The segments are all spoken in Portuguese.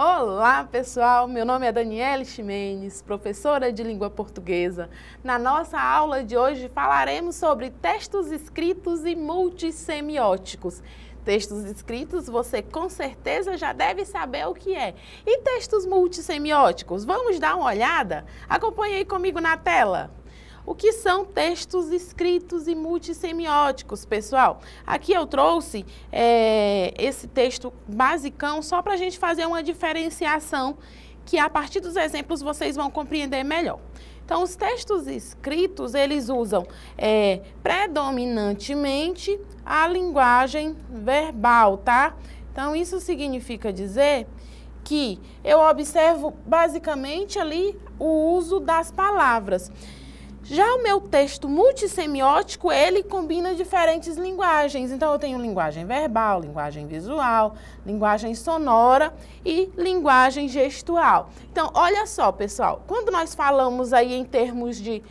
Olá, pessoal! Meu nome é Daniele Ximenes, professora de língua portuguesa. Na nossa aula de hoje falaremos sobre textos escritos e multissemióticos. Textos escritos você com certeza já deve saber o que é. E textos multissemióticos? Vamos dar uma olhada? Acompanhe aí comigo na tela. O que são textos escritos e multissemióticos, pessoal? Aqui eu trouxe esse texto basicão só para a gente fazer uma diferenciação que a partir dos exemplos vocês vão compreender melhor. Então, os textos escritos, eles usam predominantemente a linguagem verbal, tá? Então, isso significa dizer que eu observo basicamente ali o uso das palavras. Já o meu texto multissemiótico, ele combina diferentes linguagens. Então, eu tenho linguagem verbal, linguagem visual, linguagem sonora e linguagem gestual. Então, olha só, pessoal, quando nós falamos aí em termos de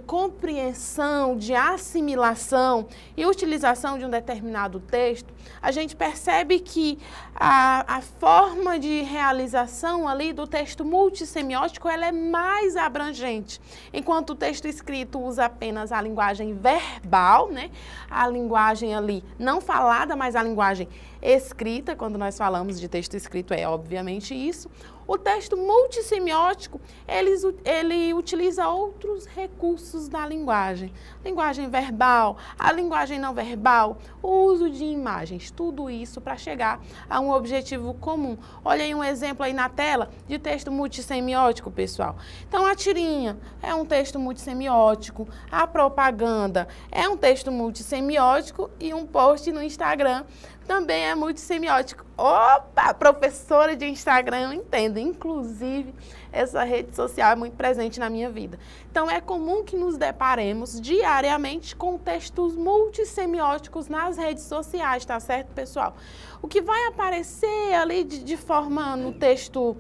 compreensão, de assimilação e utilização de um determinado texto, a gente percebe que a forma de realização ali do texto multissemiótico ela é mais abrangente, enquanto o texto escrito usa apenas a linguagem verbal, né? A linguagem ali não falada, mas a linguagem escrita, quando nós falamos de texto escrito é obviamente isso. O texto multissemiótico, ele utiliza outros recursos da linguagem. Linguagem verbal, a linguagem não verbal, o uso de imagens, tudo isso para chegar a um objetivo comum. Olha aí um exemplo aí na tela de texto multissemiótico, pessoal. Então, a tirinha é um texto multissemiótico, a propaganda é um texto multissemiótico e um post no Instagram também é multissemiótico. Opa, professora de Instagram, eu entendo. Inclusive, essa rede social é muito presente na minha vida. Então, é comum que nos deparemos diariamente com textos multissemióticos nas redes sociais, tá certo, pessoal? O que vai aparecer ali de forma no texto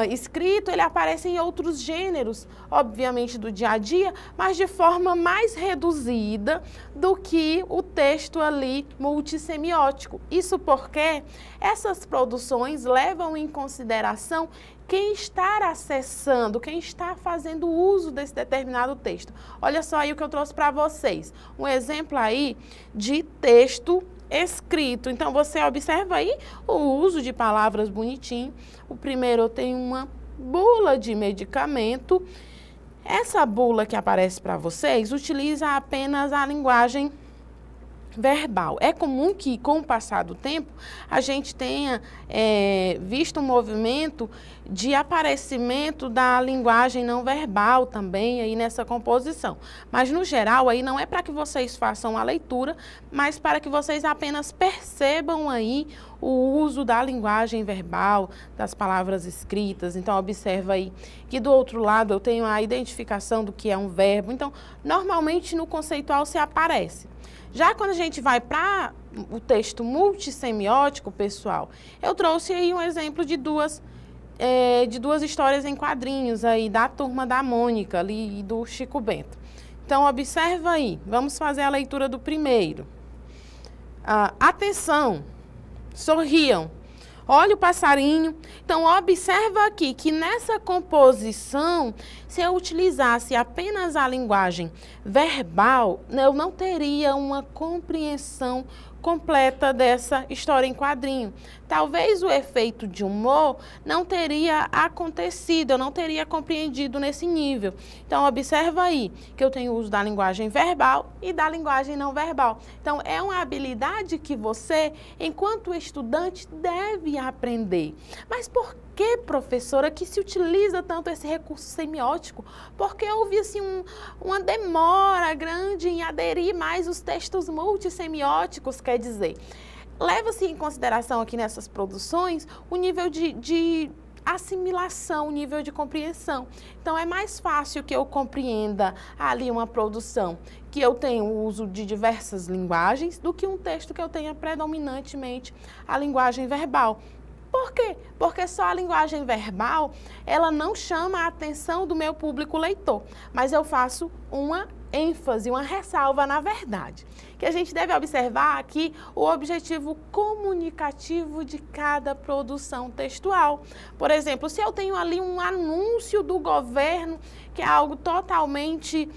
escrito, ele aparece em outros gêneros, obviamente do dia a dia, mas de forma mais reduzida do que o texto ali multissemiótico. Isso porque essas produções levam em consideração quem está acessando, quem está fazendo uso desse determinado texto. Olha só aí o que eu trouxe para vocês. Um exemplo aí de texto escrito. Então, você observa aí o uso de palavras bonitinho. O primeiro, eu tenho uma bula de medicamento. Essa bula que aparece para vocês utiliza apenas a linguagem verbal. É comum que, com o passar do tempo, a gente tenha visto um movimento de aparecimento da linguagem não verbal também aí nessa composição. Mas, no geral, aí não é para que vocês façam a leitura, mas para que vocês apenas percebam aí o uso da linguagem verbal, das palavras escritas. Então, observa aí que do outro lado eu tenho a identificação do que é um verbo. Então, normalmente no conceitual se aparece. Já quando a gente vai para o texto multissemiótico, pessoal, eu trouxe aí um exemplo de duas histórias em quadrinhos aí, da Turma da Mônica ali e do Chico Bento. Então, observa aí, vamos fazer a leitura do primeiro. Atenção, sorriam. Olha o passarinho. Então, observa aqui que nessa composição, se eu utilizasse apenas a linguagem verbal, eu não teria uma compreensão completa dessa história em quadrinho. Talvez o efeito de humor não teria acontecido, eu não teria compreendido nesse nível. Então, observa aí que eu tenho o uso da linguagem verbal e da linguagem não verbal. Então, é uma habilidade que você, enquanto estudante, deve aprender. Mas por que, professora, que se utiliza tanto esse recurso semiótico? Porque houve assim, uma demora grande em aderir mais os textos multissemióticos, quer dizer, leva-se em consideração aqui nessas produções o nível de assimilação, o nível de compreensão. Então, é mais fácil que eu compreenda ali uma produção que eu tenho o uso de diversas linguagens do que um texto que eu tenha predominantemente a linguagem verbal. Por quê? Porque só a linguagem verbal, ela não chama a atenção do meu público leitor, mas eu faço uma ênfase, uma ressalva na verdade. que a gente deve observar aqui o objetivo comunicativo de cada produção textual. Por exemplo, se eu tenho ali um anúncio do governo, que é algo totalmente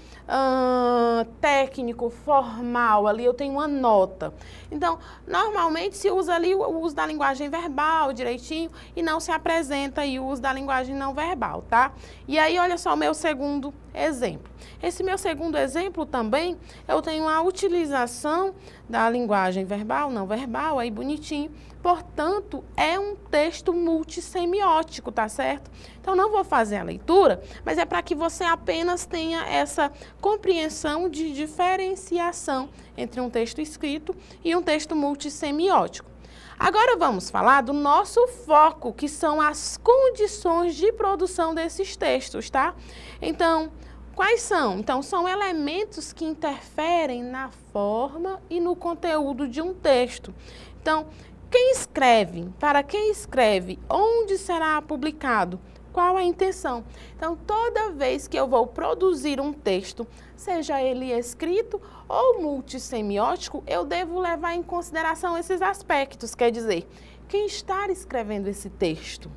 técnico, formal, ali eu tenho uma nota. Então, normalmente se usa ali o uso da linguagem verbal direitinho e não se apresenta aí o uso da linguagem não verbal, tá? E aí, olha só o meu segundo exemplo. Esse meu segundo exemplo também, eu tenho a utilização da linguagem verbal, não verbal, aí bonitinho. Portanto, é um texto multissemiótico, tá certo? Então, não vou fazer a leitura, mas é para que você apenas tenha essa compreensão de diferenciação entre um texto escrito e um texto multissemiótico. Agora vamos falar do nosso foco, que são as condições de produção desses textos, tá? Então, quais são? Então, são elementos que interferem na forma e no conteúdo de um texto. Então, quem escreve? Para quem escreve? Onde será publicado? Qual a intenção? Então, toda vez que eu vou produzir um texto, seja ele escrito ou multissemiótico, eu devo levar em consideração esses aspectos, quer dizer, quem está escrevendo esse texto.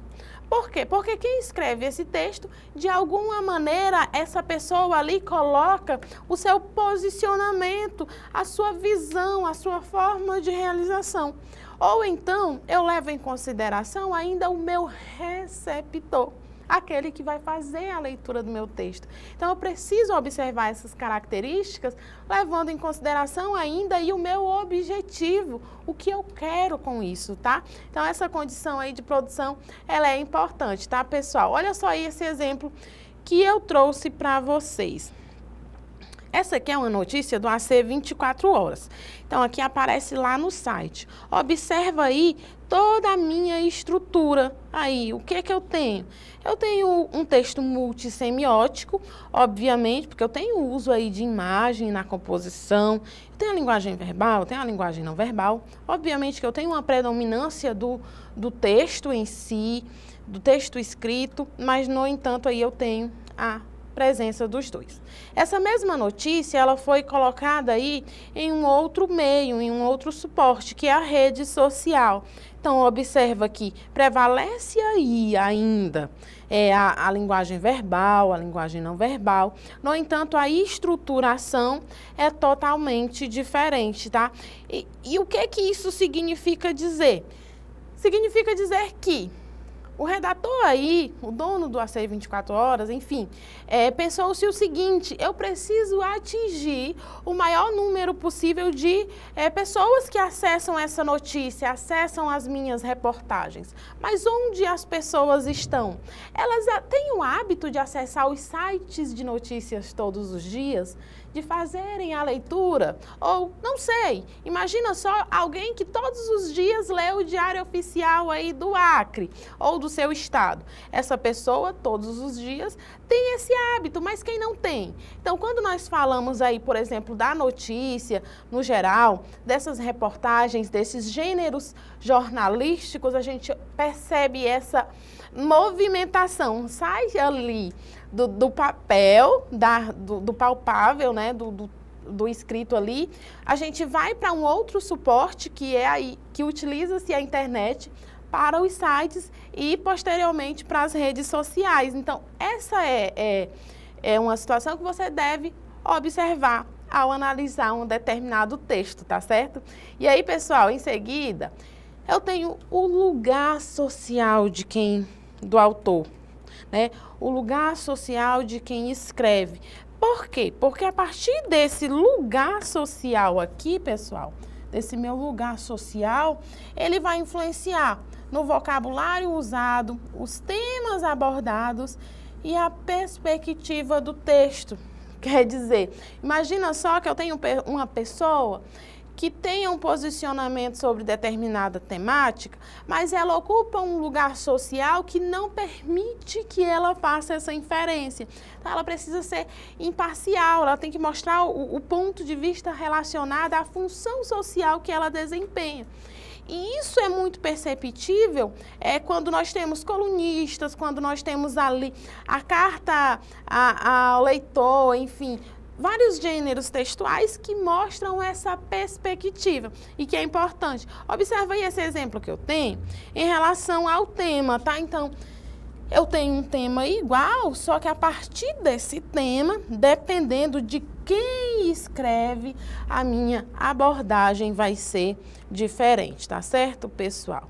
Por quê? Porque quem escreve esse texto, de alguma maneira, essa pessoa ali coloca o seu posicionamento, a sua visão, a sua forma de realização. Ou então, eu levo em consideração ainda o meu receptor, aquele que vai fazer a leitura do meu texto. Então, eu preciso observar essas características, levando em consideração ainda aí o meu objetivo, o que eu quero com isso, tá? Então, essa condição aí de produção, ela é importante, tá, pessoal? Olha só aí esse exemplo que eu trouxe para vocês. Essa aqui é uma notícia do AC 24 Horas. Então, aqui aparece lá no site. Observa aí toda a minha estrutura. Aí, o que que eu tenho? Eu tenho um texto multissemiótico, obviamente, porque eu tenho uso aí de imagem na composição. Eu tenho a linguagem verbal, eu tenho a linguagem não verbal. Obviamente que eu tenho uma predominância do texto em si, do texto escrito, mas, no entanto, aí eu tenho a presença dos dois. Essa mesma notícia, ela foi colocada aí em um outro meio, em um outro suporte, que é a rede social. Então, observa que prevalece aí ainda a linguagem verbal, a linguagem não verbal. No entanto, a estruturação é totalmente diferente, tá? E o que que isso significa dizer? Significa dizer que o redator aí, o dono do AC 24 Horas, enfim, pensou-se o seguinte: eu preciso atingir o maior número possível de pessoas que acessam essa notícia, acessam as minhas reportagens. Mas onde as pessoas estão? Elas têm o hábito de acessar os sites de notícias todos os dias, de fazerem a leitura? Ou, não sei, imagina só alguém que todos os dias lê o Diário Oficial aí do Acre ou do seu estado. Essa pessoa, todos os dias, tem esse hábito, mas quem não tem? Então, quando nós falamos aí, por exemplo, da notícia, no geral, dessas reportagens, desses gêneros jornalísticos, a gente percebe essa movimentação, sai ali do papel, do palpável, né, do escrito ali, a gente vai para um outro suporte que é aí, que utiliza-se a internet para os sites e posteriormente para as redes sociais. Então, essa é uma situação que você deve observar ao analisar um determinado texto, tá certo? E aí, pessoal, em seguida, eu tenho o lugar social do autor, né? O lugar social de quem escreve. Por quê? Porque a partir desse lugar social aqui, pessoal, desse meu lugar social, ele vai influenciar no vocabulário usado, os temas abordados e a perspectiva do texto. Quer dizer, imagina só que eu tenho uma pessoa que tenha um posicionamento sobre determinada temática, mas ela ocupa um lugar social que não permite que ela faça essa inferência. Então, ela precisa ser imparcial, ela tem que mostrar o ponto de vista relacionado à função social que ela desempenha. E isso é muito perceptível quando nós temos colunistas, quando nós temos ali a carta ao leitor, enfim, vários gêneros textuais que mostram essa perspectiva e que é importante. Observa aí esse exemplo que eu tenho em relação ao tema, tá? Então, eu tenho um tema igual, só que a partir desse tema, dependendo de quem escreve, a minha abordagem vai ser diferente, tá certo, pessoal?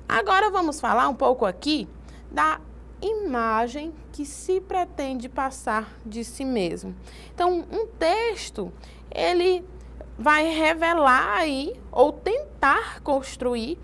Agora vamos falar um pouco aqui da imagem que se pretende passar de si mesmo. Então, um texto, ele vai revelar aí, ou tentar construir,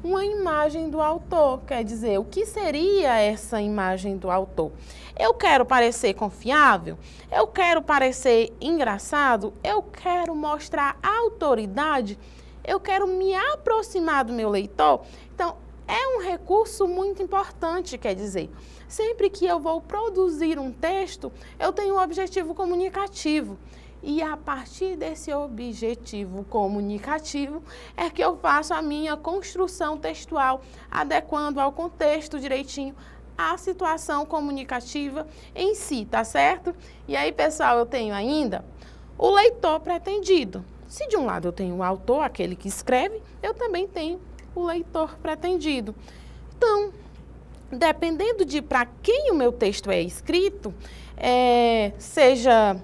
uma imagem do autor. Quer dizer, o que seria essa imagem do autor? Eu quero parecer confiável? Eu quero parecer engraçado? Eu quero mostrar autoridade? Eu quero me aproximar do meu leitor? Então, é um recurso muito importante, quer dizer, sempre que eu vou produzir um texto, eu tenho um objetivo comunicativo. E a partir desse objetivo comunicativo é que eu faço a minha construção textual, adequando ao contexto direitinho a situação comunicativa em si, tá certo? E aí, pessoal, eu tenho ainda o leitor pretendido. Se de um lado eu tenho o autor, aquele que escreve, eu também tenho o leitor pretendido. Então, dependendo de para quem o meu texto é escrito, seja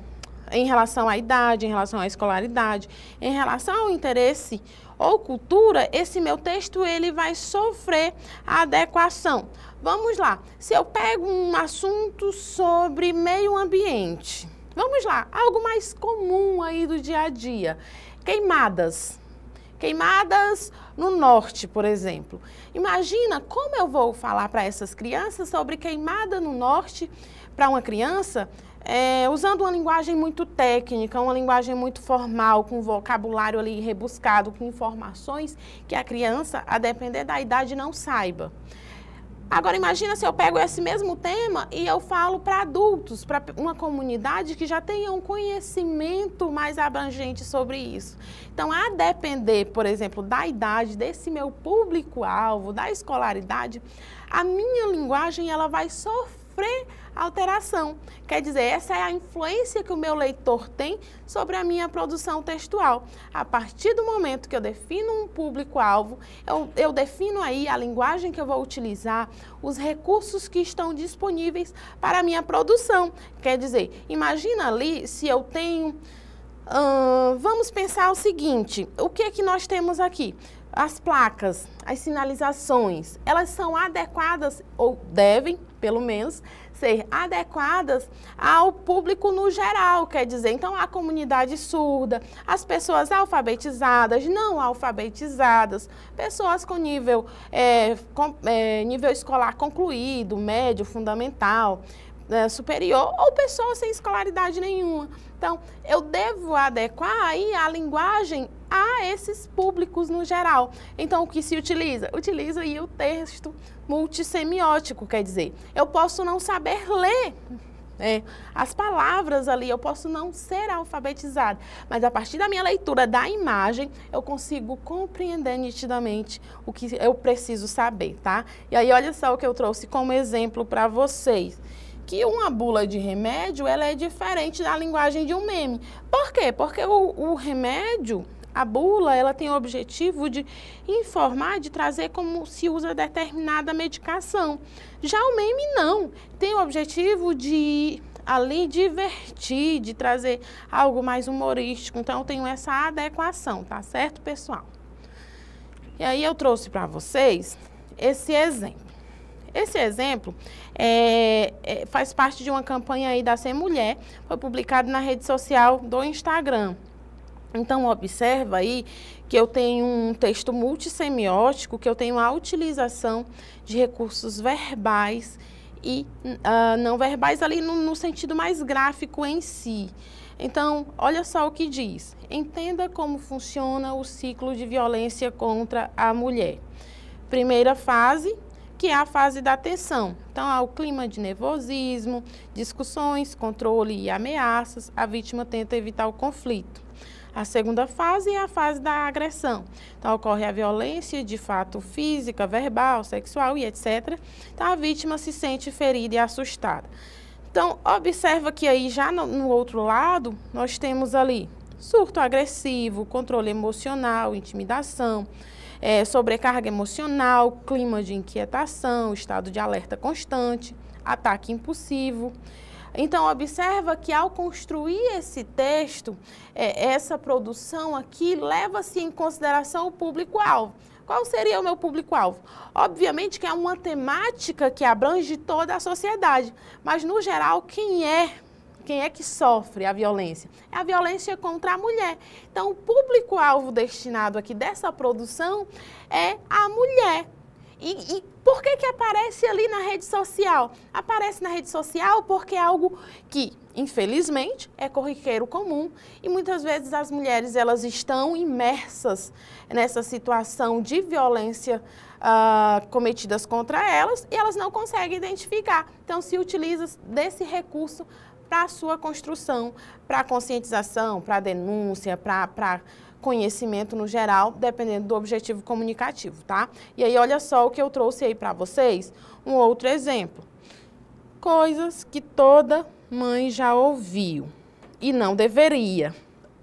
em relação à idade, em relação à escolaridade, em relação ao interesse ou cultura, esse meu texto ele vai sofrer a adequação. Vamos lá, se eu pego um assunto sobre meio ambiente, vamos lá, algo mais comum aí do dia a dia, queimadas. Queimadas no norte, por exemplo. Imagina como eu vou falar para essas crianças sobre queimada no norte para uma criança, usando uma linguagem muito técnica, uma linguagem muito formal, com vocabulário ali rebuscado, com informações que a criança, a depender da idade, não saiba. Agora, imagina se eu pego esse mesmo tema e eu falo para adultos, para uma comunidade que já tenha um conhecimento mais abrangente sobre isso. Então, a depender, por exemplo, da idade desse meu público-alvo, da escolaridade, a minha linguagem ela vai sofrer alteração. Quer dizer, essa é a influência que o meu leitor tem sobre a minha produção textual. A partir do momento que eu defino um público-alvo, eu defino aí a linguagem que eu vou utilizar, os recursos que estão disponíveis para a minha produção. Quer dizer, imagina ali se eu tenho... vamos pensar o seguinte, o que é que nós temos aqui? As placas, as sinalizações, elas são adequadas, ou devem, pelo menos, ser adequadas ao público no geral, quer dizer, então a comunidade surda, as pessoas alfabetizadas, não alfabetizadas, pessoas com nível escolar concluído, médio, fundamental, superior, ou pessoas sem escolaridade nenhuma. Então, eu devo adequar aí a linguagem a esses públicos no geral. Então, o que se utiliza? Utiliza aí o texto multissemiótico, quer dizer, eu posso não saber ler as palavras ali, eu posso não ser alfabetizada, mas a partir da minha leitura da imagem, eu consigo compreender nitidamente o que eu preciso saber, tá? E aí, olha só o que eu trouxe como exemplo para vocês. Que uma bula de remédio, ela é diferente da linguagem de um meme. Por quê? Porque o remédio, a bula, ela tem o objetivo de informar, de trazer como se usa determinada medicação. Já o meme não, tem o objetivo de ali divertir, de trazer algo mais humorístico. Então, eu tenho essa adequação, tá certo, pessoal? E aí eu trouxe para vocês esse exemplo. Esse exemplo faz parte de uma campanha aí da Ser Mulher, foi publicado na rede social do Instagram. Então, observa aí que eu tenho um texto multissemiótico, que eu tenho a utilização de recursos verbais e não verbais ali no sentido mais gráfico em si. Então, olha só o que diz. Entenda como funciona o ciclo de violência contra a mulher. Primeira fase, que é a fase da tensão. Então, há o clima de nervosismo, discussões, controle e ameaças. A vítima tenta evitar o conflito. A segunda fase é a fase da agressão. Então, ocorre a violência de fato física, verbal, sexual e etc. Então, a vítima se sente ferida e assustada. Então, observa que aí já no outro lado, nós temos ali surto agressivo, controle emocional, intimidação, sobrecarga emocional, clima de inquietação, estado de alerta constante, ataque impulsivo. Então, observa que ao construir esse texto, essa produção aqui, leva-se em consideração o público-alvo. Qual seria o meu público-alvo? Obviamente que é uma temática que abrange toda a sociedade, mas no geral, quem é que sofre a violência? É a violência contra a mulher. Então, o público-alvo destinado aqui dessa produção é a mulher. E por que aparece ali na rede social? Aparece na rede social porque é algo que, infelizmente, é corriqueiro comum e muitas vezes as mulheres elas estão imersas nessa situação de violência cometidas contra elas e elas não conseguem identificar. Então, se utiliza desse recurso para a sua construção, para a conscientização, para a denúncia, para conhecimento no geral, dependendo do objetivo comunicativo, tá? E aí, olha só o que eu trouxe aí para vocês, um outro exemplo. Coisas que toda mãe já ouviu e não deveria.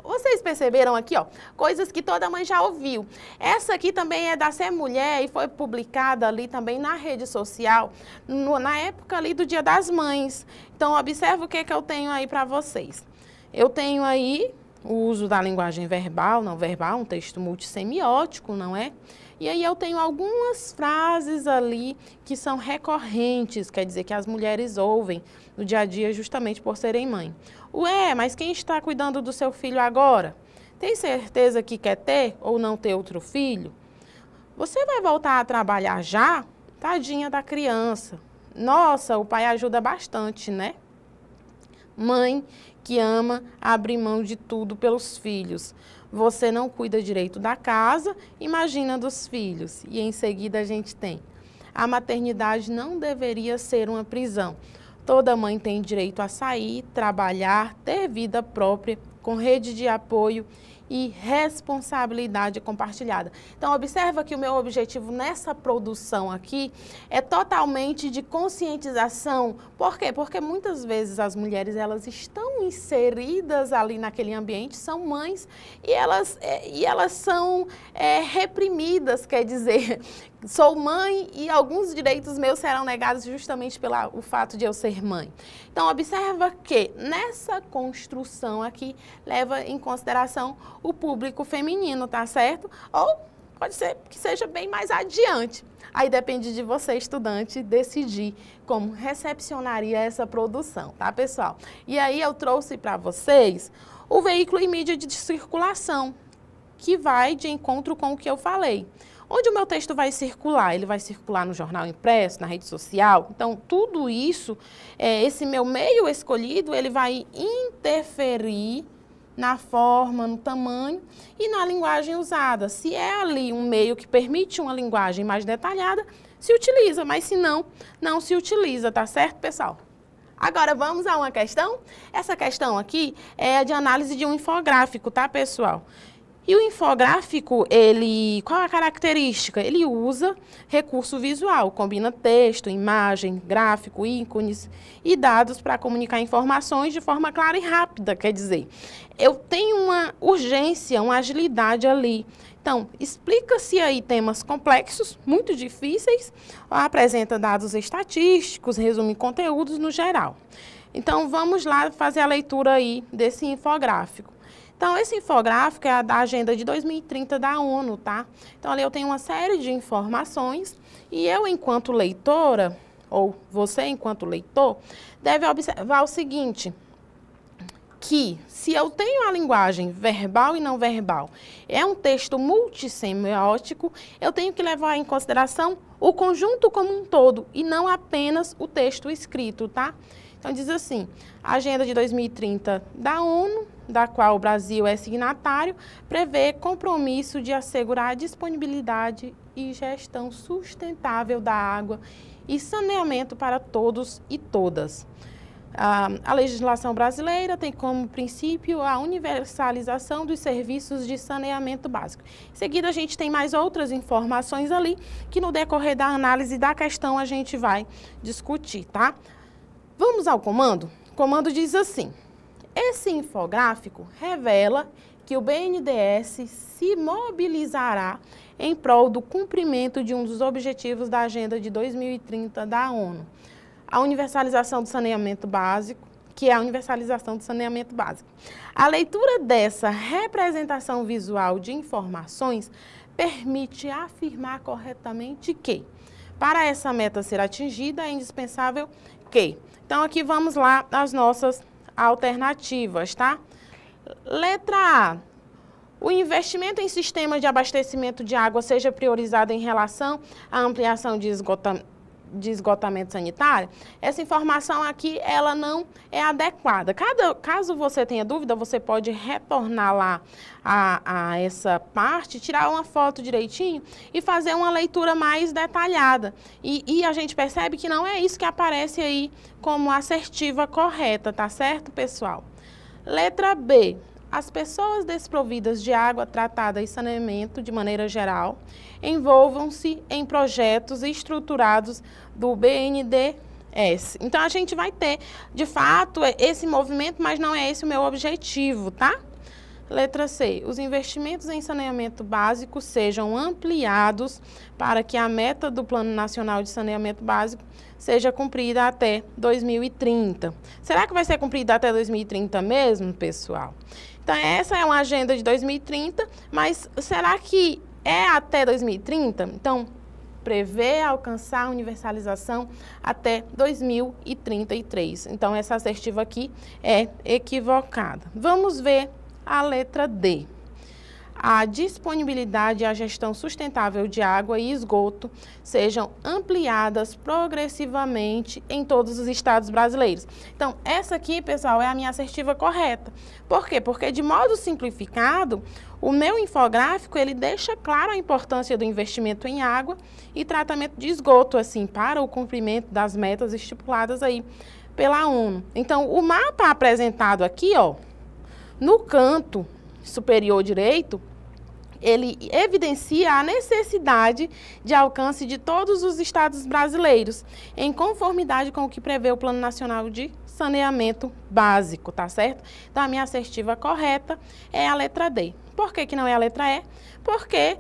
Vocês perceberam aqui, ó, coisas que toda mãe já ouviu. Essa aqui também é da Ser Mulher e foi publicada ali também na rede social, na época ali do Dia das Mães. Então, observa o que eu tenho aí para vocês. Eu tenho aí o uso da linguagem verbal, não verbal, um texto multissemiótico, não é? E aí eu tenho algumas frases ali que são recorrentes, quer dizer que as mulheres ouvem no dia a dia justamente por serem mãe. Ué, mas quem está cuidando do seu filho agora? Tem certeza que quer ter ou não ter outro filho? Você vai voltar a trabalhar já? Tadinha da criança. Nossa, o pai ajuda bastante, né? Mãe que ama abrir mão de tudo pelos filhos. Você não cuida direito da casa, imagina dos filhos. E em seguida a gente tem: a maternidade não deveria ser uma prisão. Toda mãe tem direito a sair, trabalhar, ter vida própria, com rede de apoio e responsabilidade compartilhada. Então, observa que o meu objetivo nessa produção aqui é totalmente de conscientização. Por quê? Porque muitas vezes as mulheres, elas estão inseridas ali naquele ambiente, são mães, e elas são reprimidas, quer dizer, sou mãe e alguns direitos meus serão negados justamente pelo fato de eu ser mãe. Então, observa que nessa construção aqui, leva em consideração o público feminino, tá certo? Ou pode ser que seja bem mais adiante. Aí depende de você, estudante, decidir como recepcionaria essa produção, tá, pessoal? E aí eu trouxe para vocês o veículo e mídia de circulação, que vai de encontro com o que eu falei. Onde o meu texto vai circular? Ele vai circular no jornal impresso, na rede social. Então, tudo isso, esse meu meio escolhido, ele vai interferir na forma, no tamanho e na linguagem usada. Se é ali um meio que permite uma linguagem mais detalhada, se utiliza, mas se não, não se utiliza, tá certo, pessoal? Agora, vamos a uma questão. Essa questão aqui é de análise de um infográfico, tá, pessoal? E o infográfico, qual é a característica? Ele usa recurso visual, combina texto, imagem, gráfico, ícones e dados para comunicar informações de forma clara e rápida, quer dizer, eu tenho uma urgência, uma agilidade ali. Então, explica-se aí temas complexos, muito difíceis, apresenta dados estatísticos, resume conteúdos no geral. Então, vamos lá fazer a leitura aí desse infográfico. Então, esse infográfico é da Agenda de 2030 da ONU, tá? Então, ali eu tenho uma série de informações e eu, enquanto leitora, ou você, enquanto leitor, deve observar o seguinte, que se eu tenho a linguagem verbal e não verbal, é um texto multissemiótico, eu tenho que levar em consideração o conjunto como um todo e não apenas o texto escrito, tá? Então, diz assim, a Agenda de 2030 da ONU, da qual o Brasil é signatário, prevê compromisso de assegurar a disponibilidade e gestão sustentável da água e saneamento para todos e todas. A legislação brasileira tem como princípio a universalização dos serviços de saneamento básico. Em seguida, a gente tem mais outras informações ali que no decorrer da análise da questão a gente vai discutir, tá? Vamos ao comando? O comando diz assim: esse infográfico revela que o BNDES se mobilizará em prol do cumprimento de um dos objetivos da Agenda de 2030 da ONU, a universalização do saneamento básico, que é a universalização do saneamento básico. A leitura dessa representação visual de informações permite afirmar corretamente que, para essa meta ser atingida, é indispensável que... Então, aqui vamos lá as nossas alternativas, tá? Letra A. O investimento em sistemas de abastecimento de água seja priorizado em relação à ampliação de esgotamento sanitário. Essa informação aqui, ela não é adequada. Caso você tenha dúvida, você pode retornar lá a essa parte, tirar uma foto direitinho e fazer uma leitura mais detalhada. E a gente percebe que não é isso que aparece aí como assertiva correta, tá certo, pessoal? Letra B. As pessoas desprovidas de água tratada e saneamento, de maneira geral, envolvam-se em projetos estruturados do BNDES. Então, a gente vai ter, de fato, esse movimento, mas não é esse o meu objetivo, tá? Letra C. Os investimentos em saneamento básico sejam ampliados para que a meta do Plano Nacional de Saneamento Básico seja cumprida até 2030. Será que vai ser cumprida até 2030 mesmo, pessoal? Então, essa é uma agenda de 2030, mas será que é até 2030? Então, prevê alcançar a universalização até 2033. Então, essa assertiva aqui é equivocada. Vamos ver a letra D. A disponibilidade e a gestão sustentável de água e esgoto sejam ampliadas progressivamente em todos os estados brasileiros. Então, essa aqui, pessoal, é a minha assertiva correta. Por quê? Porque, de modo simplificado, o meu infográfico, ele deixa claro a importância do investimento em água e tratamento de esgoto, assim, para o cumprimento das metas estipuladas aí pela ONU. Então, o mapa apresentado aqui, ó, no canto superior direito, ele evidencia a necessidade de alcance de todos os estados brasileiros, em conformidade com o que prevê o Plano Nacional de Saneamento Básico, tá certo? Então, a minha assertiva correta é a letra D. Por que não é a letra E? Porque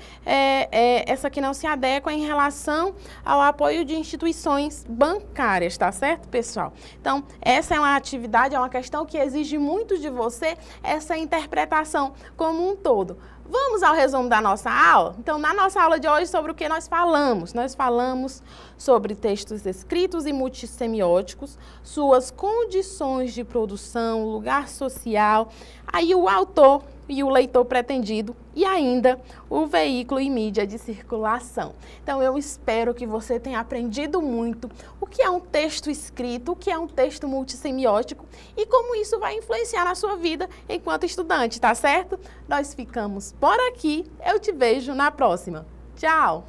essa aqui não se adequa em relação ao apoio de instituições bancárias, tá certo, pessoal? Então, essa é uma atividade, é uma questão que exige muito de você essa interpretação como um todo. Vamos ao resumo da nossa aula? Então, na nossa aula de hoje, sobre o que nós falamos? Nós falamos sobre textos escritos e multissemióticos, suas condições de produção, lugar social, aí o autor e o leitor pretendido e ainda o veículo e mídia de circulação. Então, eu espero que você tenha aprendido muito o que é um texto escrito, o que é um texto multissemiótico e como isso vai influenciar na sua vida enquanto estudante, tá certo? Nós ficamos por aqui, eu te vejo na próxima. Tchau!